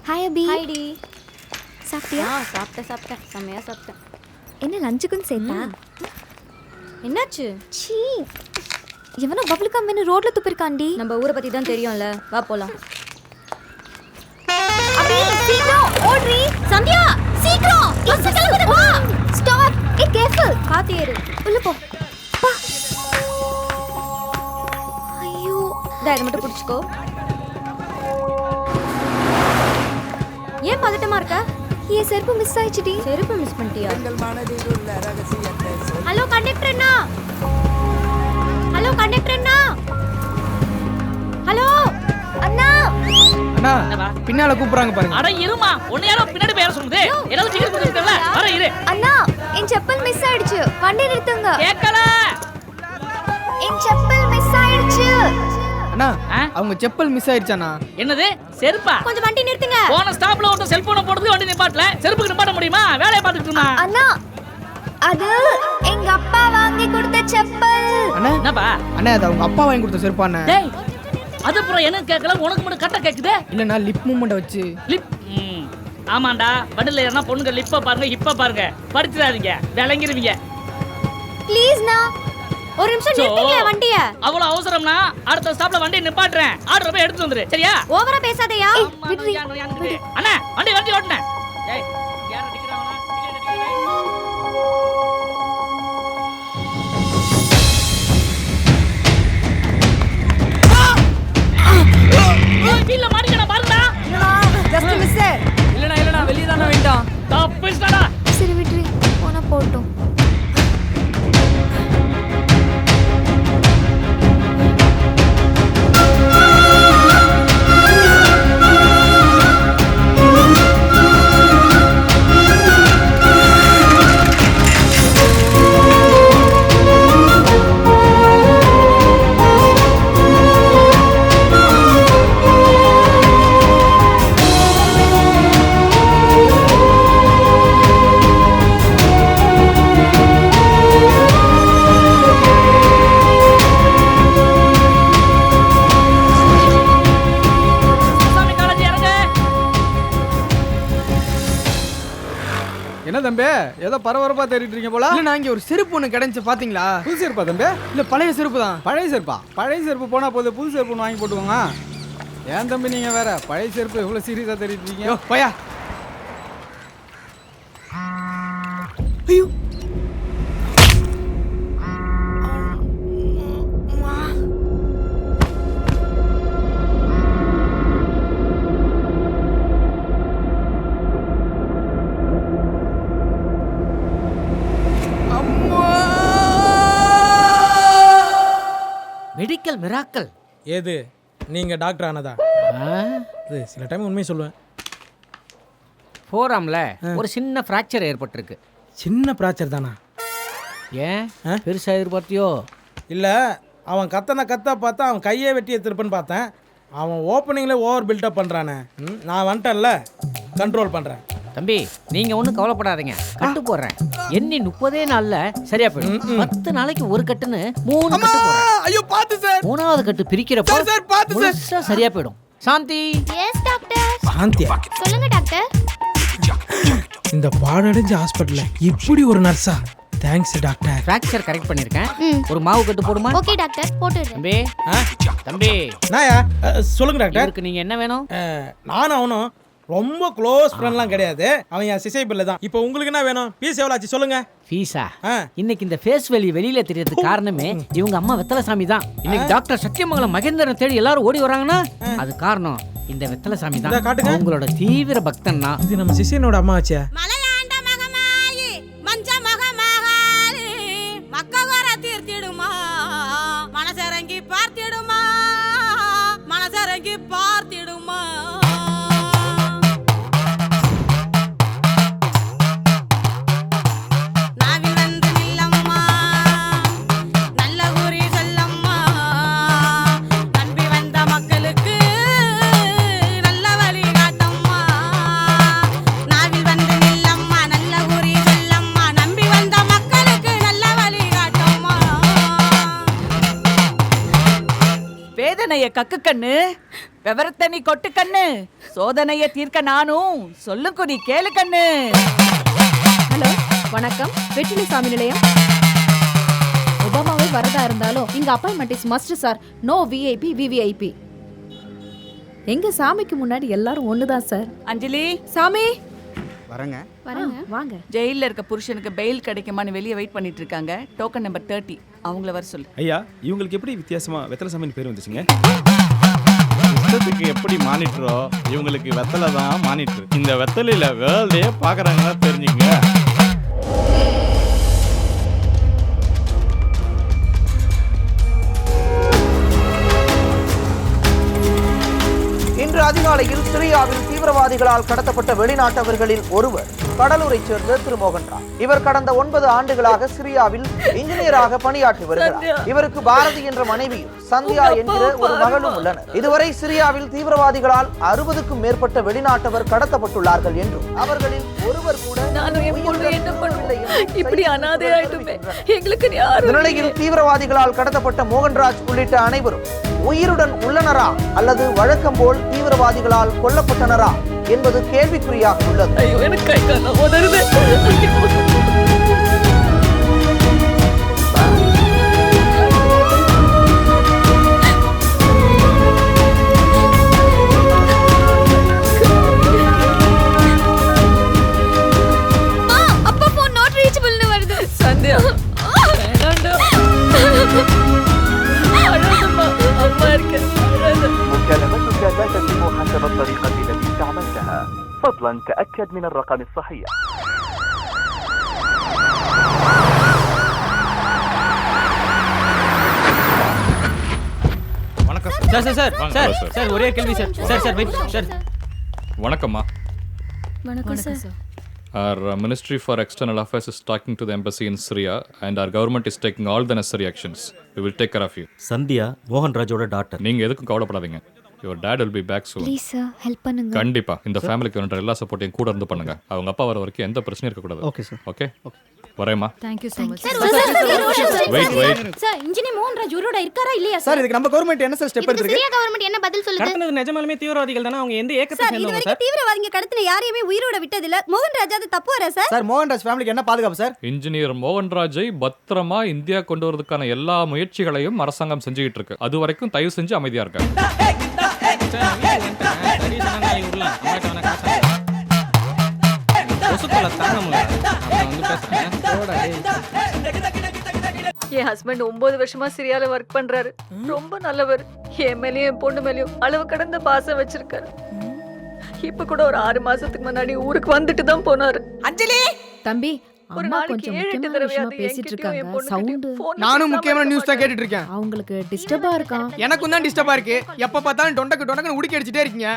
Hi அபி. Hi D. சாப்பிட்டியா? சாப்பிட்டேன் செம்மையா சாப்பிட்டேன். என்ன லஞ்சுக்குன்னு சேர்த்தா? என்னாச்சு? சீ, எவனோ பபிள் கம்னு ரோட்ல துப்பிருக்காண்டி. நம்ம ஊரை பத்தி தான் தெரியும்ல, வா போலாம். அபி சீக்கிரம் ஓட்ரி. சந்தியா சீக்கிரம் பஸ் கிளம்புது, வா. ஸ்டாப். ஏ கேர்ஃபுல். பாத்து ஏறு. உள்ள போ. பா. ஐயோ, இதை மட்டும் பிடிச்சுக்கோ. ஏன் பதட்டமா இருக்க? என் செருப்பு மிஸ் ஆயிடுச்சுடி. செருப்பு மிஸ் பண்ணிட்டியா? ஹலோ கண்டக்டர் அண்ணா. ஹலோ கண்டக்டர் அண்ணா. ஹலோ அண்ணா. அண்ணா பின்னால கூப்பிடுறாங்க பாருங்க. அட இருமா, உன்னை யாரோ பின்னாடி பேர சொல்லுது. ஏதாவது டிக்கெட் கொடுத்துட்டல, வர இரு. அண்ணா, என் செப்பல் மிஸ் ஆயிடுச்சு. வண்டி நிறுத்துங்க. கேக்கல. என் செப்பல் மிஸ் ஆயிடுச்சு. அண்ணா அவங்க செப்பல் மிஸ் ஆயிடுச்சாண்ணா. என்னது செருப்பா? கொஞ்சம் வண்டி நிறுத்துங்க. போன ஸ்டாப்ல ஒருத்தர் செல்போனை போடுறது வண்டி நிப்பாட்டல. செருப்புக்கு நிப்பாட்ட முடியுமா? வேலைய பாத்துட்டு இருந்தா. அண்ணா, அது எங்க அப்பா வாங்கி கொடுத்த செப்பல். அண்ணா என்னப்பா? அண்ணா அது அவங்க அப்பா வாங்கி கொடுத்த செருப்பாண்ணே. டேய், அது அப்புறம் எனக்கு கேட்கல, உனக்கு மட்டும் கட்ட கேக்குதே. இல்லண்ணா லிப் மூமெண்ட் வச்சு. லிப். ஆமாண்டா, வண்டில ஏறனா பொண்ணுங்க லிப்ப பாருங்க, இப்ப பாருங்க. படிச்சிடாதீங்க, விளங்கிருவீங்க. ப்ளீஸ்ண்ணா. ஒரு நிமிஷம் நிறுத்துங்க வண்டிய. அவ்வளவு அவசரம்னா அடுத்த ஸ்டாப்ல வண்டி நிப்பாட்டுறேன். ஆர்டர் போய் எடுத்து வந்துரு, சரியா? ஓவரா பேசாதயா. அண்ணா வண்டி ஓட்டுனேன். ஏய் யார நிக்கறாவனா? வீல்ல மாட்டிக்கடா பாருடா. Just miss. இல்லடா வெளிய தான வேண்டாம். தப்பிச்சடா. சரி விட்ரி, போனா போட்டும். என்ன தம்பி, ஏதோ பரபரப்பா தேடிட்டு இருக்கீங்க போல. இல்ல நான் இங்க ஒரு செருப்பு ஒன்று கிடைச்சு பாத்தீங்களா? புது செருப்பா தம்பி? இல்ல பழைய செருப்பு தான். பழைய செருப்பா? பழைய செருப்பு போனா போது, புது செருப்பு ஒன்று வாங்கி போட்டுக்கோங்க. ஏன் தம்பி நீங்க வேற பழைய செருப்பு இவ்வளவு சீரியஸா தேடிட்டு இருக்கீங்க? போயா. ஐயோ மெடிக்கல் மிராக்கல். ஏது நீங்க டாக்டர் ஆனதா? இது சில டைம் உண்மையை சொல்லுவேன். ஃபோராம்ல ஒரு சின்ன ஃப்ராக்சர் ஏற்பட்டிருக்கு. சின்ன பிராக்சர் தானா? ஏன் பெருசாக எதிர்பார்த்தியோ? இல்லை, அவன் கத்த பார்த்தா அவன் கையே வெட்டி எடுத்துருப்பேன்னு பார்த்தேன். அவன் ஓப்பனிங்கில் ஓவர் பில்டப் பண்ணுறானே. நான் வந்துட்டேன்ல, கண்ட்ரோல் பண்ணுறேன். தம்பி நீங்கள் ஒன்றும் கவலைப்படாதீங்க, கட்டு போடுறேன். எண்ணி 30 நாள்ல சரியா போயிடும். 10 நாளைக்கு ஒரு கட்டுன்னு 3 கட்டு போடுறேன். ஐயோ பாத்து சார். 3வது கட்டு பிரிக்கிறப்போ சார் பாத்து முழுசா சரியா போயிடும். சாந்தி. Yes doctor. சாந்தியா? சொல்லுங்க டாக்டர். இந்த பாடடைஞ்ச ஹாஸ்பிட்டல்ல இப்படி ஒரு நர்ஸா? Thanks doctor. ஃப்ராக்சர் கரெக்ட் பண்ணியிருக்கேன். ஒரு மாவு கட்டு போடுமா? ஓகே டாக்டர், போட்டுடுறேன். தம்பி தம்பி நாயா சொல்லுங்க டாக்டர். இவருக்கு நீங்கள் என்ன வேணும்? நானும் அவனும் ரொம்ப க்ளோஸ் ஃப்ரெண்ட்லாம் கிடையாது. அவன் என் சிசை பிள்ளை தான். இப்போ உங்களுக்கு என்ன வேணும்? பீஸ் எவ்வளோ ஆச்சு சொல்லுங்க. ஃபீஸா? இன்னைக்கு இந்த ஃபேஸ் வேல்யூ வெளியில தெரியறதுக்கு காரணமே இவங்க அம்மா வெத்தலசாமி தான். இன்னைக்கு டாக்டர் சத்தியமங்கலம் மகேந்திரன் தேடி எல்லாரும் ஓடி வராங்கன்னா அது காரணம் இந்த வெத்தலசாமி தான். காட்டுங்க. உங்களோட தீவிர பக்தன்னா. இது நம்ம சிசையனோட அம்மா ஆச்சே. மனசரங்கி பார்த்திடுமா, மனசரங்கி பார்த்திடுமா. நாவில் வந்து நில்லம்மா, நல்ல ஊரி சொல்லம்மா. நம்பி வந்த மக்களுக்கு நல்ல வழி காட்டம்மா. நாவில் வந்து நில்லம்மா. கக்கு கண்ணு, விவரத்தை நீ கொட்டு கண்ணு, சோதனைய தீர்க்க நானும் சொல்லும் குறி கேளு கண்ணு. ஹலோ வணக்கம், வெற்றிலை சாமி நிலையம். ஒபாமாவே வரதா இருந்தாலும் இங்க appointment is must sir. No VIP VVIP. எங்க சாமிக்கு முன்னாடி எல்லாரும் ஒண்ணுதான் சார். அஞ்சலி, சாமி வரங்க. வாங்க. ஜெயில இருக்க புருஷனுக்கு பெயில் கிடைக்குமான்னு வெளியே வெயிட் பண்ணிட்டு இருக்காங்க. டோக்கன் நம்பர் 30 அவங்கள வர சொல்லு. ஐயா, இவங்களுக்கு எப்படி வித்தியாசமா வெத்தலை சாமின்னு பேர் வந்துச்சுங்க? இஷ்டத்துக்கு எப்படி மானிட்டரோ இவங்களுக்கு வெத்தலை தான் மானிட்டர். இந்த வெத்தலையில வேர்ல்டே பாக்குறாங்கன்னா தெரிஞ்சுங்க. இன்று அதிகாலையில் சிரியாவில் தீவிரவாதிகளால் கடத்தப்பட்ட வெளிநாட்டவர்களில் ஒருவர் கடலூரைச் சேர்ந்த திரு மோகன்ராஜ். இவர் கடந்த 9 ஆண்டுகளாக சிரியாவில் இன்ஜினியராக பணியாற்றி வருகிறார். இவருக்கு பாரதி என்ற மனைவியும் சந்தியா என்கிற ஒரு மகளும் உள்ளனர். இதுவரை சிரியாவில் தீவிரவாதிகளால் 60க்கும் மேற்பட்ட வெளிநாட்டவர் கடத்தப்பட்டுள்ளார்கள் என்றும் அவர்களில் ஒருவர் கூட நிலையில் தீவிரவாதிகளால் கடத்தப்பட்ட மோகன்ராஜ் உள்ளிட்ட அனைவரும் உயிருடன் உள்ளனரா அல்லது வழக்கம் போல் தீவிரவாதிகளால் கொல்லப்பட்டனரா என்பது கேள்விக்குறியாக உள்ளது. அப்பா போன் நாட் ரீச்சபிள்னு வருது. சந்தியா مكالمتك لا تتم حسب الطريقة التي استعملتها. فضلا تأكد من الرقم الصحيح. வணக்கம் சார் ஒரே கேள்வி சார் வெயிட் சார். வணக்கம்மா. வணக்கம் sir. Our Ministry for External Affairs is talking to the embassy in Syria and our government is taking all the necessary actions. We will take care of you. Sandhya மோகன்ராஜோட doctor. நீங்க எதுக்கும் கவலைப்படாதீங்க. Your dad will be back soon. Please sir help பண்ணுங்க. கண்டிப்பா இந்த ஃபேமிலிக்கு வேணுன்ற எல்லா சப்போர்ட்டையும் கூட இருந்து பண்ணுங்க. அவங்க அப்பா வர வரைக்கும் எந்த பிரச்சனையும் இருக்க கூடாது. Okay sir. ஓகே வரேம்மா. Thank you so much. Wait sir engineer Mohanraj உயிரோட இருக்காரா இல்லையா சார் இதுக்கு நம்ம கவர்மெண்ட் என்ன சார் ஸ்டெப் எடுத்துருக்கு? சிரியா கவர்மெண்ட் என்ன பதில் சொல்லுது? கடத்தினது நிஜமாலுமே தீவிரவாதிகள் தானே? அவங்க எந்த ஏக்கத்தை சார் சேர்ந்தவங்க இதுவரைக்கும் சார்? தீவிரவாதிங்க கடத்தின யாரையுமே உயிரோட விட்டதில்ல. மோகன்ராஜ் அது தப்பு வரா சார்? சார் மோகன்ராஜ் ஃபேமிலிக்கு என்ன பாதுகாப்பு சார்? இன்ஜினியர் மோகன்ராஜை பத்திரமா இந்தியா கொண்டு வரதுக்கான எல்லா முயற்சிகளையும் அரசாங்கம் செஞ்சுக்கிட்டு இருக்கு. அது வரைக்கும் தயவு செஞ்சு அமைதியா இருக்காங்க. என் ஹஸ்பண்ட் 9 வருஷமா சிரியால ஒர்க் பண்றாரு. ரொம்ப நல்லவர். என் மேலயும் என் பொண்ணு மேலயும் அளவு கடந்த பாசம் வச்சிருக்காரு. இப்ப கூட ஒரு 6 மாசத்துக்கு முன்னாடி ஊருக்கு வந்துட்டு தான் போனாரு. அஞ்சலி, தம்பி ஒரு அம்மா கொஞ்சம் முக்கியமான விஷயமா பேசிட்டு இருக்காங்க. சவுண்ட் நானும் முக்கியமான நியூஸ் தான் கேட்டுட்டு இருக்கேன். அவங்களுக்கு டிஸ்டர்பா இருக்கான். எனக்கும் தான் டிஸ்டர்பா இருக்கு. எப்ப பார்த்தாலும் டொண்டக்கு உடுக்கி அடிச்சிட்டே இருக்கீங்க.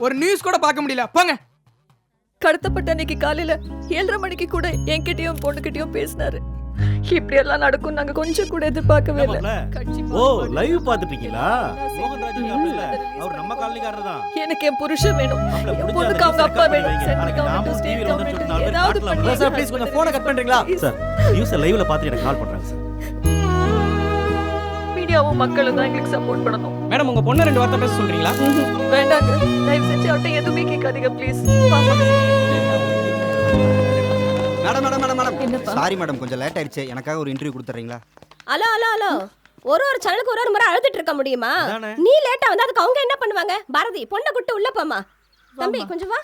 ஒரு நியூஸ் கூட பார்க்க முடியல. போங்க. கடத்தப்பட்ட அன்னைக்கு காலையில 7:30 மணிக்கு கூட என்கிட்டயும் பொண்ணுகிட்டயும் பேசினாரு. இப்படி எல்லாம் நடக்கும் நாங்க கொஞ்சம் கூட எதிர்பார்க்கவே இல்ல. ஓ லைவ் பாத்துட்டீங்களா? மோகன்ராஜ் இல்ல, அவர் நம்ம காலனிக்காரர் தான். எனக்கு என் புருஷன் வேணும். என் பொண்ணுக்கு அவங்க அப்பா வேணும். சென்ட்ரல் கவர்மெண்ட், ஸ்டேட் கவர்மெண்ட் ஏதாவது பண்ணி சார் ப்ளீஸ் கொஞ்சம் போனை கட் பண்றீங்களா? சார் நியூஸ் லைவ்ல பார்த்து எனக்கு கால் பண்றாங்க சார். மீடியாவும் மக்களும் தான் எங்களுக்கு சப்போர்ட் பண்ணணும். மேடம் உங்க பொண்ணு 2 வார்த்தை பேச சொல்றீங்களா? வேண்டாங்க, தயவு செஞ்சு அவட்ட எதுவுமே கேட்காதீங்க ப்ளீஸ். மேடம் சாரி மேடம் கொஞ்சம் லேட் ஆயிடுச்சு. எனக்காக ஒரு இன்டர்வியூ கொடுத்துறீங்களா? ஹலோ ஒரு சேனலுக்கு ஒரு முறை அழுதுட்டு இருக்க முடியுமா? நீ லேட்டா வந்தா அதுக்கு அவங்க என்ன பண்ணுவாங்க? பாரதி பொண்ணை கூட்டு உள்ள போமா. தம்பி கொஞ்சம் வா.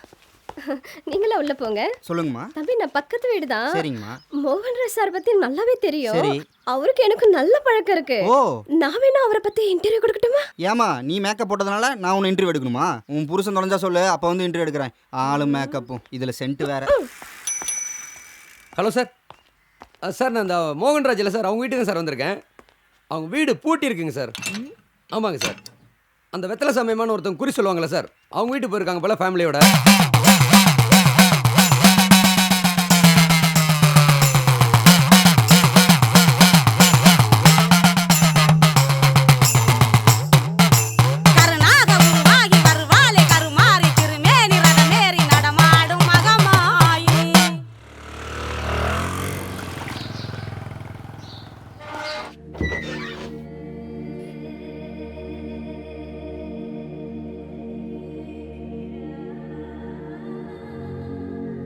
நீங்களே உள்ள போங்க. சொல்லுங்கம்மா. தம்பி நான் பக்கத்து வீடு தான். சரிங்கம்மா. மோகன்ராஜ் சார் பத்தி நல்லாவே தெரியும். சரி. அவருக்கு எனக்கு நல்ல பழக்கம் இருக்கு. ஓ நான் வேணா அவரை பத்தி இன்டர்வியூ கொடுக்கட்டுமா? ஏமா நீ மேக்கப் போட்டதுனால நான் உன்னை இன்டர்வியூ எடுக்கணுமா? உன் புருஷன் தொலைஞ்சா சொல்லு, அப்போ வந்து இன்டர்வியூ எடுக்கிறேன். ஆளும் மேக்கப்பும் இதில் சென்ட் வேற. Hello sir. சார் நான் இந்த மோகன்ராஜ் இல்லை சார், அவங்க வீட்டுக்கு சார் வந்திருக்கேன். அவங்க வீடு பூட்டி இருக்குங்க சார். ஆமாங்க சார். அந்த வெத்தலை சமயமான ஒருத்தவங்க குறி சொல்லுவாங்களே சார், அவங்க வீட்டுக்கு போயிருக்காங்க போல ஃபேமிலியோட.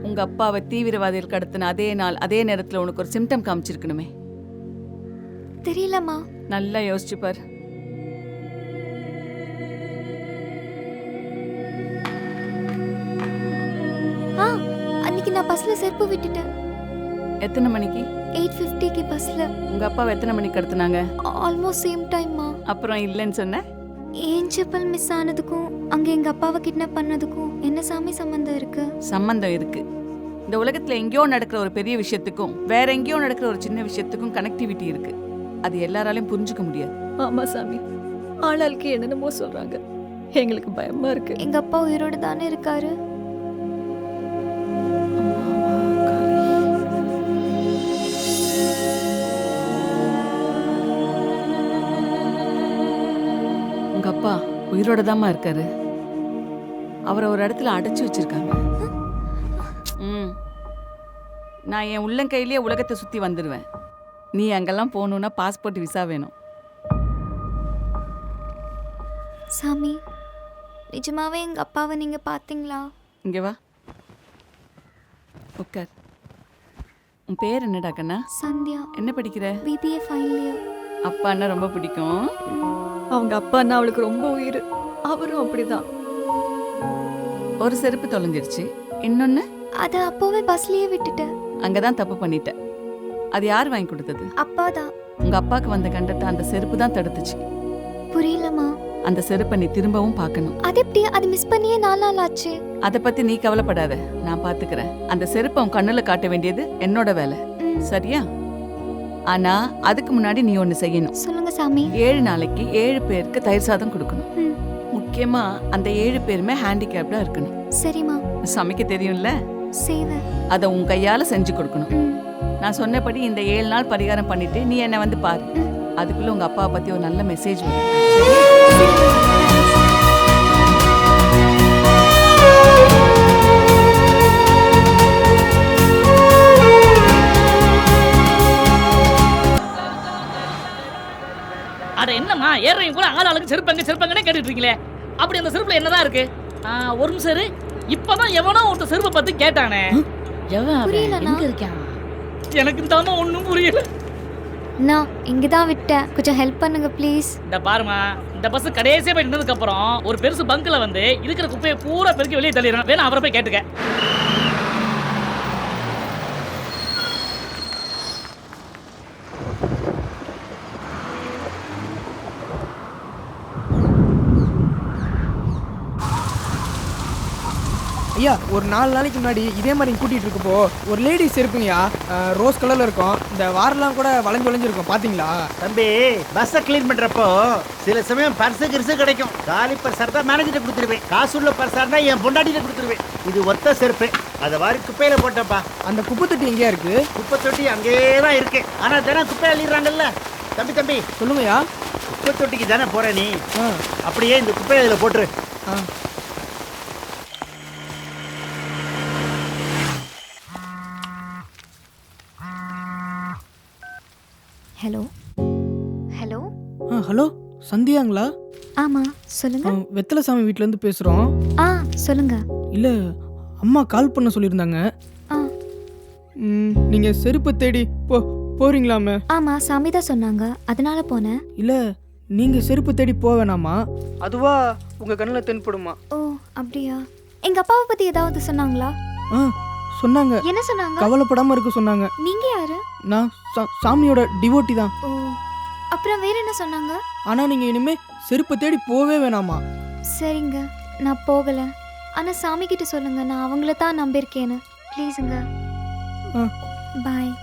உங்க அப்பாவை தீவிரவாதிகள் கடத்தின அதே நாள் அதே நேரத்துல உனக்கு ஒரு சிம்டம் காமிச்சிருக்கணுமே. தெரியலம்மா. நல்லா யோசிச்சு பாரு. அன்னைக்கு நான் பஸ்ல செருப்பு விட்டுட்டேன். எத்தனை மணிக்கு? 8:50க்கு பஸ்ல. உங்க அப்பாவை எத்தனை மணிக்கு கடத்தினாங்க? Almost same டைம்மா. அப்புறம் இல்லைன்னு சொன்ன? ஏன் செப்பல் மிஸ் ஆனதுக்கும் அங்க எங்க அப்பாவை கிட்னாப் பண்ணதுக்கும் என்ன சாமி சம்பந்தம் இருக்கு? சம்பந்தம் இருக்கு. இந்த உலகத்துல எங்கேயோ நடக்கிற ஒரு பெரிய விஷயத்துக்கும் வேற எங்கேயோ நடக்கிற ஒரு சின்ன விஷயத்துக்கும் கனெக்டிவிட்டி இருக்கு. அது எல்லாராலையும் புரிஞ்சுக்க முடியாது. ஆமா சாமி, ஆளாளுக்கு என்னென்னமோ சொல்றாங்க. எங்களுக்கு பயமா இருக்கு. எங்க அப்பா உயிரோட தானே இருக்காரு. உங்க அப்பா உயிரோட தாம்மா இருக்காரு. அவரை ஒரு இடத்துல அடைச்சு வச்சிருக்காங்க. நான் என் உள்ளங்கையிலேயே உலகத்தை சுத்தி வந்துடுவேன். நீ அங்கெல்லாம் போகணுன்னா பாஸ்போர்ட் விசா வேணும். சாமி, நிஜமாவே எங்க அப்பாவை நீங்க பாத்தீங்களா? இங்க வா, உட்கார். உன் பேர் என்னடா கண்ணா? சந்தியா. என்ன படிக்கிற? BBA final year. அப்பான்னா ரொம்ப பிடிக்கும். அவங்க அப்பான்னா அவளுக்கு ரொம்ப உயிர். அவரும் அப்படிதான். ஒரு செருப்பு தொலைஞ்சிருச்சு, இன்னொன்னு அதை அப்போவே பஸ்லயே விட்டுட்டேன். அங்கதான் தப்பு பண்ணிட்ட. அது யார் வாங்கி கொடுத்தது? அப்பாதான். உங்க அப்பாக்கு வந்த கண்டத்தை அந்த செருப்பு தான் தடுத்துச்சு. புரியலமா. அந்த செருப்பை நீ திரும்பவும் பார்க்கணும். அது எப்படி? அது மிஸ் பண்ணியே 4 நாள் ஆச்சு. அதை பத்தி நீ கவலைப்படாத, நான் பாத்துக்கிறேன். அந்த செருப்பை உன் கண்ணுல காட்ட வேண்டியது என்னோட வேலை, சரியா? ஆனா அதுக்கு முன்னாடி நீ ஒண்ணு செய்யணும். சொல்லுங்க சாமி. 7 நாளைக்கு 7 பேருக்கு தயிர் சாதம் கொடுக்கணும். முக்கியமா அந்த 7 பேருமே ஹேண்டிகேப்டா இருக்கணும். சரிமா. சமைக்க தெரியும்ல? செய்வேன். அதை உன் கையால செஞ்சு கொடுக்கணும். நான் சொன்னபடி இந்த 7 நாள் பரிகாரம் பண்ணிட்டு நீ என்ன வந்து பாரு. அதுக்குள்ள உங்க அப்பாவை பத்தி ஒரு நல்ல மெசேஜ் வரும். அட என்னம்மா ஏறவங்க கூட ஆளாளுக்கு செருப்பங்கன்னு கேட்டுட்டு இருக்கீங்களே. அப்படி அந்த செருப்புல என்னதான் இருக்கு? ஒரு நிமிஷம் இரு. இப்பதான் எவனோ ஒருத்தர் செருப்பை பத்தி கேட்டானே. எங்க இருக்கான்? எனக்கு தாமா ஒண்ணும் புரியல. நான் இங்கதான் விட்டேன், கொஞ்சம் ஹெல்ப் பண்ணுங்க ப்ளீஸ். இந்த பாருமா, இந்த பஸ் கடைசியா போய் நின்னதுக்கு அப்புறம் ஒரு பெருசு பங்க்ல வந்து இருக்கிற குப்பையை பூரா பெருக்கி வெளியே தள்ளிடுறான். வேணா அவரை போய் கேட்டுக்க. ஐயா, ஒரு 4 நாளைக்கு முன்னாடி இதே மாதிரி கூட்டிகிட்டு இருக்கப்போ ஒரு லேடிஸ் இருப்பீங்கயா, ரோஸ் கலரில் இருக்கும். இந்த வாரெல்லாம் கூட வளைஞ்சிருக்கும், பார்த்தீங்களா? தம்பி, பஸ்ஸை க்ளீன் பண்ணுறப்போ சில சமயம் பர்ஸு கிரிசு கிடைக்கும். காலி பர்ஸாக தான் மேனேஜர்கிட்ட கொடுத்துருவேன். காசு உள்ள பர்ஸாக இருந்தால் என் பொண்டாட்டிகிட்ட கொடுத்துருவேன். இது ஒத்த செருப்பு. அதை வாரி குப்பையில் போட்டப்பா. அந்த குப்பை தொட்டி எங்கேயா இருக்குது? குப்பை தொட்டி அங்கேயே தான் இருக்கு. ஆனால் தினம் குப்பை அள்ளிடுறாங்கல்ல. தம்பி சொல்லுங்கய்யா. குப்பை தொட்டிக்கு தானே போகிற நீ? அப்படியே இந்த குப்பையை அதில் போட்டுரு. Hello hello. ஹலோ, சந்தியாங்களா? ஆமா, சொல்லுங்க. வெத்தலைசாமி வீட்டிலேருந்து பேசுகிறோம். சொல்லுங்க. இல்லை, அம்மா கால் பண்ண சொல்லியிருந்தாங்க. நீங்கள் செருப்பு தேடி போறீங்களாமே? ஆமா, சாமி தான் சொன்னாங்க, அதனால போனேன். இல்லை, நீங்கள் செருப்பு தேடி போவேணாமா? அதுவா உங்கள் கண்ணில் தென்படுமா? ஓ அப்படியா? எங்க அப்பாவை பத்தி ஏதாவது சொன்னாங்களா? சொன்னாங்க. என்ன சொன்னாங்க? கவலைப்படாம இருக்க சொன்னாங்க. நீங்க யாரு? நான் சாமியோட டிவோட்டி தான். ஓ, அப்புறம் வேற என்ன சொன்னாங்க? ஆனா நீங்க இனிமே செருப்பை தேடி போவே வேணாமா? சரிங்க, நான் போகல. ஆனா சாமி கிட்ட சொல்லுங்க, நான் அவங்கள தான் நம்பியிருக்கேன்னு. ப்ளீஸுங்க. பாய்.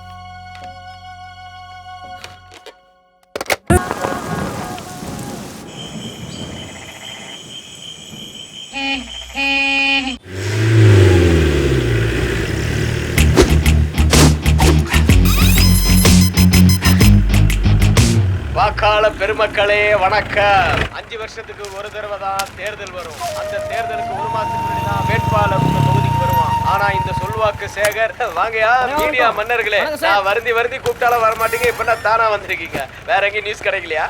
வாக்காள பெருமக்களே வணக்கம். 5 வருஷத்துக்கு ஒரு தடவை தான் தேர்தல் வரும். அந்த தேர்தலுக்கு 1 மாசத்துக்கு முன்னாடி தான் வேட்பாளர் உங்க தொகுதிக்கு வருவான். ஆனா இந்த சொல்வாக்கு சேகர், வாங்கயா மீடியா மன்னர்களே, நான் வருந்தி கூப்பிட்டாலும் வரமாட்டீங்க. இப்ப தானா வந்திருக்கீங்க. வேற எங்கேயும் நியூஸ் கிடைக்கலையா?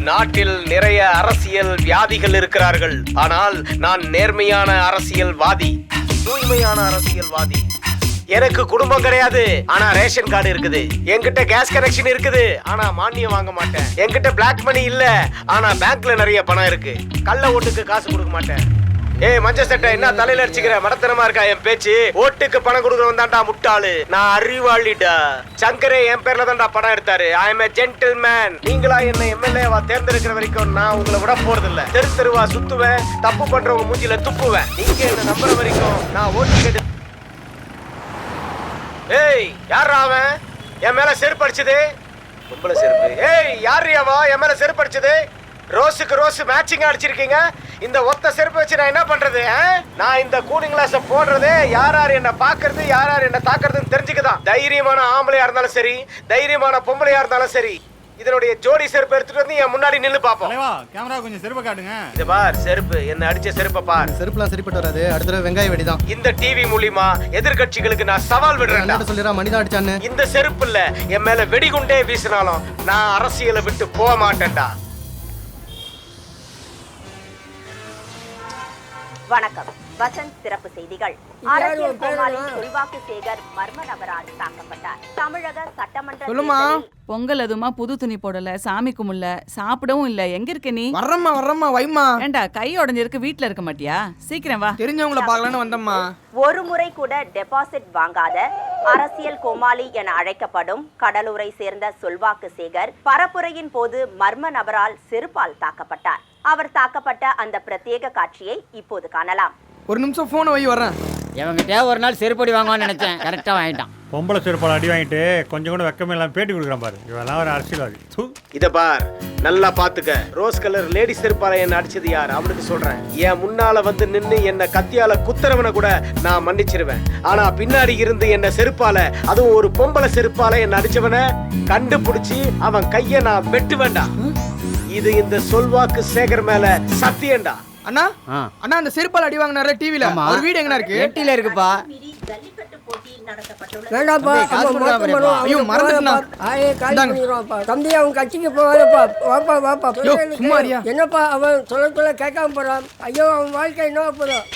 நாட்டில் நிறைய அரசியல் வியாதிகள் இருக்கிறார்கள், ஆனால் நான் நேர்மையான அரசியல்வாதி, தூய்மையான அரசியல்வாதி. எனக்கு குடும்பம் கிடையாது, ஆனா ரேஷன் கார்டு இருக்குது. என்கிட்ட கேஸ் கனெக்ஷன் இருக்குது, ஆனா மானியம் வாங்க மாட்டேன். என்கிட்ட பிளாக் மணி இல்ல, ஆனா பேங்க்ல நிறைய பணம் இருக்கு. கள்ள ஓட்டுக்கு காசு கொடுக்க மாட்டேன். ஏய் மஞ்ச சட்டை, என்ன தலையில அடிச்சுக்கிற? மடத்தனமா இருக்கா என் பேச்சு? ஓட்டுக்கு பணம் கொடுக்கறவன் தான்டா முட்டாளு. நான் அறிவாளிடா. சங்கரே என் பேர்ல தான்டா பணம் எடுத்தாரு. I am a gentleman. நீங்களா என்ன எம்எல்ஏவா தேர்ந்தெடுக்கிற வரைக்கும் நான் உங்களை விட போறதில்ல. தெரு தெருவா சுத்துவேன், தப்பு பண்றவங்க மூஞ்சில துப்புவேன். நீங்க என்ன நம்புற வரைக்கும் நான் ஓட்டு கேட்டு. ஏய் யாரா அவன் என் மேல செருப்பு அடிச்சது? பொம்பளை செருப்பு. ஏய் யாரையாவா என் மேல செருப்பு அடிச்சது? ரோஸுக்கு ரோஸ் மேட்சிங்கா அடிச்சிருக்கீங்க. இந்த ஒத்த செருப்பு வச்சு நான் என்ன பண்றது? நான் இந்த கூலிங் கிளாஸ போடுறதே யார் யார் என்ன பாக்குறது, யார் யார் என்ன தாக்குறதுன்னு தெரிஞ்சுக்கதான். தைரியமான ஆம்பளையா இருந்தாலும் சரி, தைரியமான பொம்பளையா இருந்தாலும் சரி, இதனுடைய ஜோடி செருப்பு எடுத்துட்டு வந்து என் முன்னாடி நின்னு பாப்போம். கேமரா கொஞ்சம் செருப்பு காட்டுங்க. இது பார் செருப்பு, என்ன அடிச்ச செருப்பை பார். செருப்புலாம் சரிப்பட்டு வராது. அடுத்த வெங்காய வெடிதான். இந்த டிவி மூலியமா எதிர்கட்சிகளுக்கு நான் சவால் விடுறேன். சொல்லிடுறா மணிதான் அடிச்சான்னு. இந்த செருப்பு இல்ல, என் மேல வெடிகுண்டே வீசினாலும் நான் அரசியலை விட்டு போக மாட்டேன்டா. வணக்கம். வசந்த் சிறப்பு செய்திகள். அரசியல் கோமாளி செல்வாக்கு சேகர் மர்ம நபரால் தாக்கப்பட்டார். தமிழக சட்டமன்ற பொங்கல் அதுமா புது துணி போடல, சாமி கும்பிடல, சாப்பிடவும் இல்ல. எங்க இருக்க நீ? வர்றம்மா வைமா. ஏண்டா கை உடைஞ்சிருக்கு, வீட்ல இருக்க மாட்டியா? சீக்கிரம் வா. தெரிஞ்சவங்கள பார்க்கலான்னு வந்தம்மா. ஒரு முறை கூட டெபாசிட் வாங்காத அரசியல் கோமாளி என அழைக்கப்படும் கடலூரை சேர்ந்த செல்வாக்கு சேகர் பரப்புரையின் போது மர்ம நபரால் செருப்பால் தாக்கப்பட்டார். அவர் தாக்கப்பட்ட அந்த பிரத்யேக காட்சியை இப்போது காணலாம். ஒரு நிமிஷம் போனை வை, வர்றேன். இவங்கிட்ட ஒரு நாள் செருப்படி வாங்குவான்னு நினைச்சேன், கரெக்டா வாங்கிட்டான். பொம்பளை செருப்பால் அடி வாங்கிட்டு கொஞ்சம் கூட வெக்கமே எல்லாம் பேட்டி கொடுக்குறான் பாரு. இவெல்லாம் ஒரு அரசியல்வாதி. இத பார், நல்லா பாத்துக்க. ரோஸ் கலர் லேடி செருப்பால என்ன அடிச்சது யார் அவனுக்கு சொல்றேன். என் முன்னால வந்து நின்னு என்ன கத்தியால குத்துறவனை கூட நான் மன்னிச்சிருவேன். ஆனா பின்னாடி இருந்து என்ன செருப்பால, அதுவும் ஒரு பொம்பளை செருப்பால என்ன அடிச்சவனை கண்டுபிடிச்சு அவன் கைய நான் வெட்டு வேண்டாம். இது இந்த செல்வாக்கு சேகர் மேல சத்தியம்டா. அண்ணா அண்ணா, அந்த செருப்பால் அடி வாங்கினார்ல டிவில, ஒரு வீடு எங்கனா இருக்கு? எட்டில இருக்குப்பா. வேண்டாப்பா, ஐயோ மறந்துட்டேனா. தம்பி அவன் கட்சிக்கு போவாப்பா. வாப்பா வாப்பா. சும்மா என்னப்பா அவன் சொல்ல கேட்காம போறான். ஐயோ அவன் வாழ்க்கை என்ன போறான்.